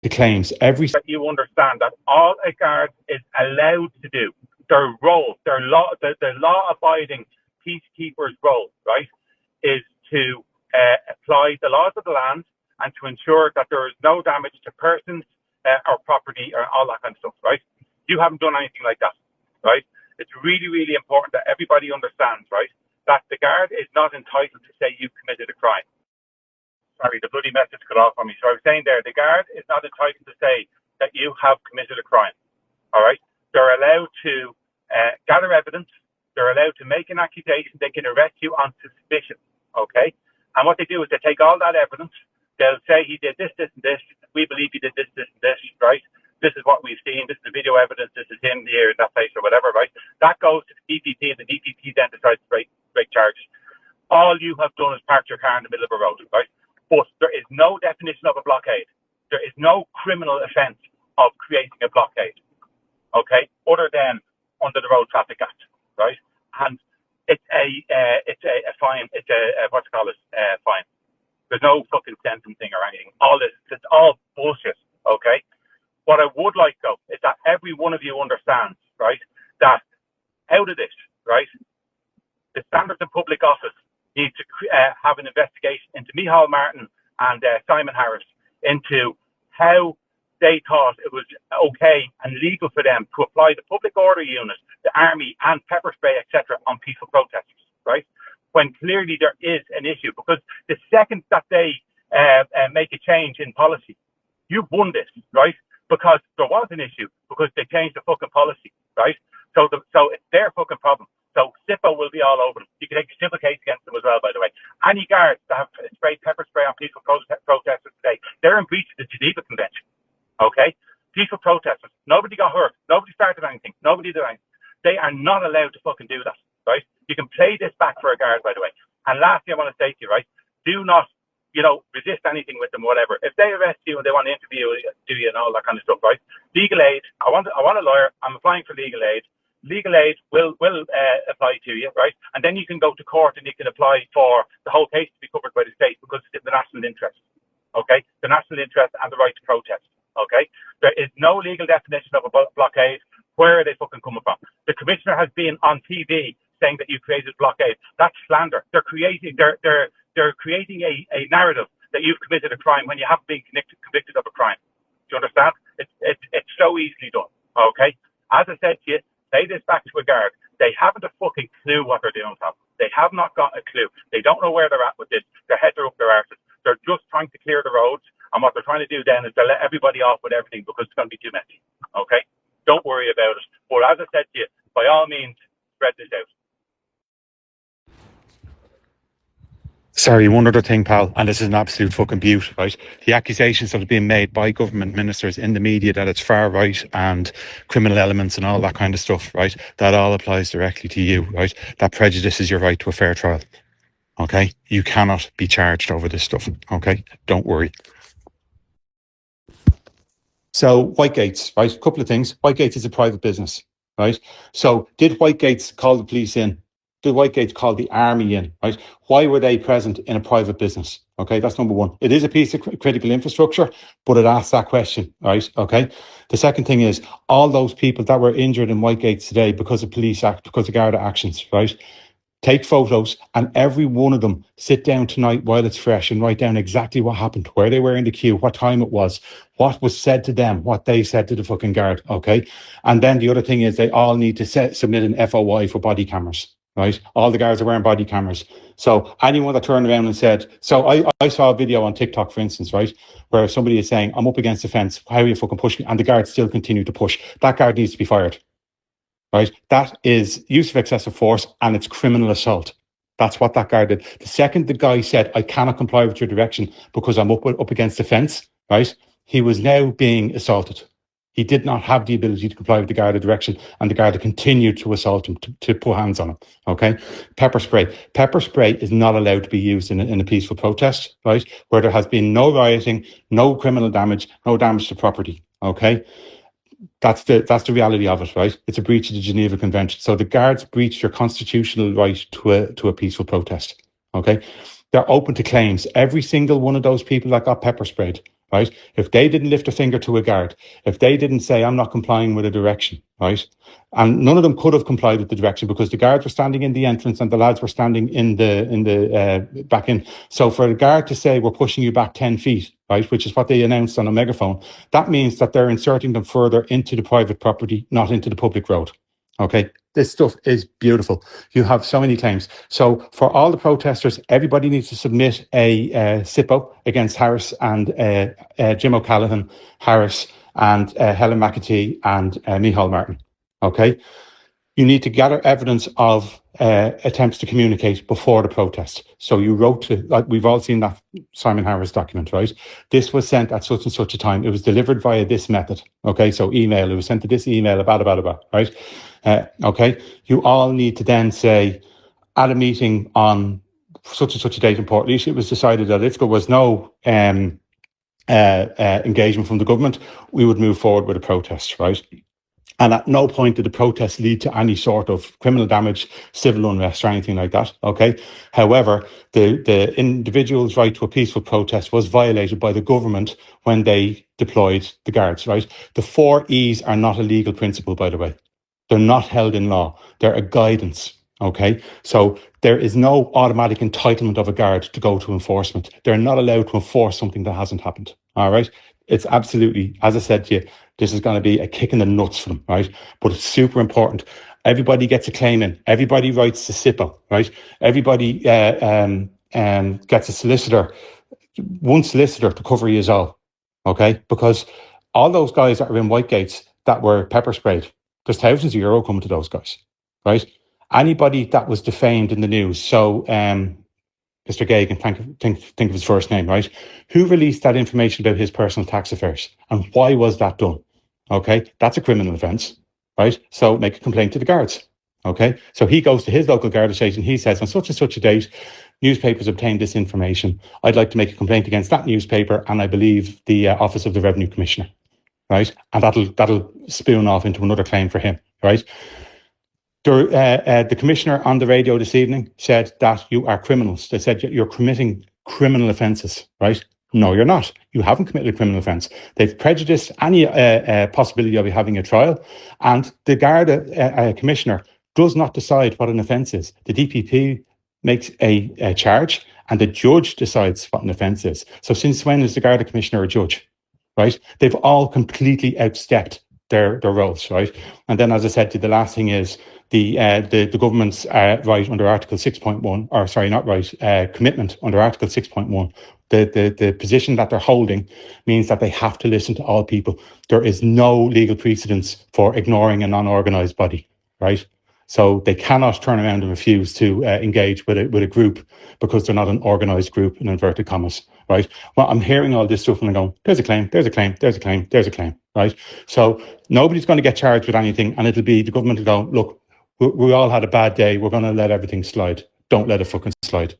to claims every... That you understand that all a guard is allowed to do, their role, their law, the law-abiding peacekeeper's role, right, is to apply the laws of the land and to ensure that there is no damage to persons or property or all that kind of stuff, right? You haven't done anything like that, right? It's really, really important that everybody understands, right, that the guard is not entitled to say you committed a crime. Sorry, the bloody message cut off on me. So I was saying there, the guard is not entitled to say that you have committed a crime, all right? They're allowed to gather evidence. They're allowed to make an accusation. They can arrest you on suspicion, okay? And what they do is they take all that evidence. They'll say he did this, this, and this. We believe he did this, this, and this, right? This is what we've seen. This is the video evidence. This is him here in that place or whatever, right? That goes to the DPP, and the DPP then decides to break charges. All you have done is park your car in the middle of a road, right? But there is no definition of a blockade. There is no criminal offence of creating a blockade, okay, other than under the Road Traffic Act, right? And it's a fine. It's a what's it called, fine. There's no fucking sentencing or anything. All this, it's all bullshit, okay? What I would like, though, is that every one of you understands, right, that out of this, right, the Standards in Public Office need to have an investigation into Micheál Martin and Simon Harris into how they thought it was okay and legal for them to apply the public order unit, the army, and pepper spray, etc., on peaceful protesters, right? When clearly there is an issue, because the second that they make a change in policy, you've won this, right? Because there was an issue, because they changed the fucking policy, right? So it's their fucking problem. So SIPO will be all over them. You can take a civil case against them as well, by the way. Any guards that have sprayed pepper spray on peaceful protesters today, they're in breach of the Geneva Convention, okay? Peaceful protesters. Nobody got hurt. Nobody started anything. Nobody did anything. They are not allowed to fucking do that, right? You can play this back for a guard, by the way. And lastly, I want to say to you, right, do not, resist anything with them, whatever. If they arrest you and they want to interview you and all that kind of stuff, right? Legal aid. I want a lawyer. I'm applying for legal aid. Legal aid will apply to you, right? And then you can go to court and you can apply for the whole case to be covered by the state because it's in the national interest, okay? The national interest and the right to protest, okay? There is no legal definition of a blockade. Where are they fucking coming from? The commissioner has been on TV saying that you created a blockade. That's slander. They're creating a narrative that you've committed a crime when you haven't been convicted of a crime. Do you understand? It's so easily done, okay? As I said to you, say this back to a guard. They haven't a fucking clue what they're doing, Tom. They have not got a clue. They don't know where they're at with this. Their heads are up their arses. They're just trying to clear the roads. And what they're trying to do then is to let everybody off with everything because it's going to be too messy. Okay? Don't worry about it. But as I said to you, by all means, spread this out. Sorry, one other thing, pal, and this is an absolute fucking beaut, right? The accusations that are being made by government ministers in the media that it's far right and criminal elements and all that kind of stuff, right? That all applies directly to you, right? That prejudices your right to a fair trial, okay? You cannot be charged over this stuff, okay? Don't worry. So, Whitegates, right? A couple of things. Whitegates is a private business, right? So, did Whitegates call the police in? Did Whitegates call the army in, right? Why were they present in a private business? Okay, that's number one. It is a piece of critical infrastructure, but it asks that question, right? Okay. The second thing is all those people that were injured in Whitegates today because of police act, because of Garda actions, right? Take photos and every one of them sit down tonight while it's fresh and write down exactly what happened, where they were in the queue, what time it was, what was said to them, what they said to the fucking guard, okay? And then the other thing is they all need to submit an FOI for body cameras. Right, all the guards are wearing body cameras. So anyone that turned around and said, so I saw a video on TikTok, for instance, right, where somebody is saying, I'm up against the fence, how are you fucking pushing? And the guards still continue to push. That guard needs to be fired. Right, that is use of excessive force and it's criminal assault. That's what that guard did. The second the guy said, I cannot comply with your direction because I'm up against the fence, right, he was now being assaulted. He did not have the ability to comply with the Garda direction, and the Garda continued to assault him, to put hands on him. Okay, pepper spray. Pepper spray is not allowed to be used in a peaceful protest, right? Where there has been no rioting, no criminal damage, no damage to property. Okay, that's the reality of it, right? It's a breach of the Geneva Convention. So the guards breached your constitutional right to a peaceful protest. Okay, they're open to claims. Every single one of those people that got pepper sprayed, right? If they didn't lift a finger to a guard, if they didn't say, I'm not complying with a direction, right? And none of them could have complied with the direction because the guards were standing in the entrance and the lads were standing in the back in. So for the guard to say, we're pushing you back 10 feet, right, which is what they announced on a megaphone, that means that they're inserting them further into the private property, not into the public road. Okay, this stuff is beautiful. You have so many claims. So for all the protesters, everybody needs to submit a SIPO against Harris and Jim O'Callaghan, Harris and Helen McAtee and Micheál Martin. Okay, you need to gather evidence of attempts to communicate before the protest. So you wrote to, like we've all seen that Simon Harris document, right? This was sent at such and such a time. It was delivered via this method. Okay, so email. It was sent to this email about, right? Okay, you all need to then say at a meeting on such and such a date in Portlaoise, it was decided that if there was no engagement from the government, we would move forward with a protest, right? And at no point did the protest lead to any sort of criminal damage, civil unrest, or anything like that. Okay. However, the individual's right to a peaceful protest was violated by the government when they deployed the guards, right? The 4 E's are not a legal principle, by the way. They're not held in law. They're a guidance. Okay. So there is no automatic entitlement of a guard to go to enforcement. They're not allowed to enforce something that hasn't happened. All right. It's absolutely, as I said to you, this is going to be a kick in the nuts for them, right? But it's super important. Everybody gets a claim in. Everybody writes the SIPO, right? Everybody gets a solicitor, one solicitor to cover you all, okay? Because all those guys that are in Whitegates that were pepper sprayed, there's thousands of euro coming to those guys, right? Anybody that was defamed in the news, so Mr. Gagan, think of his first name, right? Who released that information about his personal tax affairs and why was that done? Okay, that's a criminal offence, right? So make a complaint to the guards. Okay, so he goes to his local guard station. He says, on such and such a date, newspapers obtained this information. I'd like to make a complaint against that newspaper, and I believe the Office of the Revenue Commissioner, right? And that'll spoon off into another claim for him, right? The commissioner on the radio this evening said that you are criminals. They said you're committing criminal offences, right? No, you're not. You haven't committed a criminal offence. They've prejudiced any possibility of you having a trial. And the Garda commissioner does not decide what an offence is. The DPP makes a charge and the judge decides what an offence is. So since when is the Garda commissioner a judge, right? They've all completely outstepped their roles, right? And then, as I said, the last thing is the government's right under Article 6.1, or sorry, not right, commitment under Article 6.1. The position that they're holding means that they have to listen to all people. There is no legal precedence for ignoring a non-organised body, right? So they cannot turn around and refuse to engage with a group because they're not an organised group, in inverted commas, right? Well, I'm hearing all this stuff and I'm going, there's a claim, there's a claim, there's a claim, there's a claim, right? So nobody's going to get charged with anything, and it'll be the government will go, look, we all had a bad day, we're going to let everything slide. Don't let it fucking slide.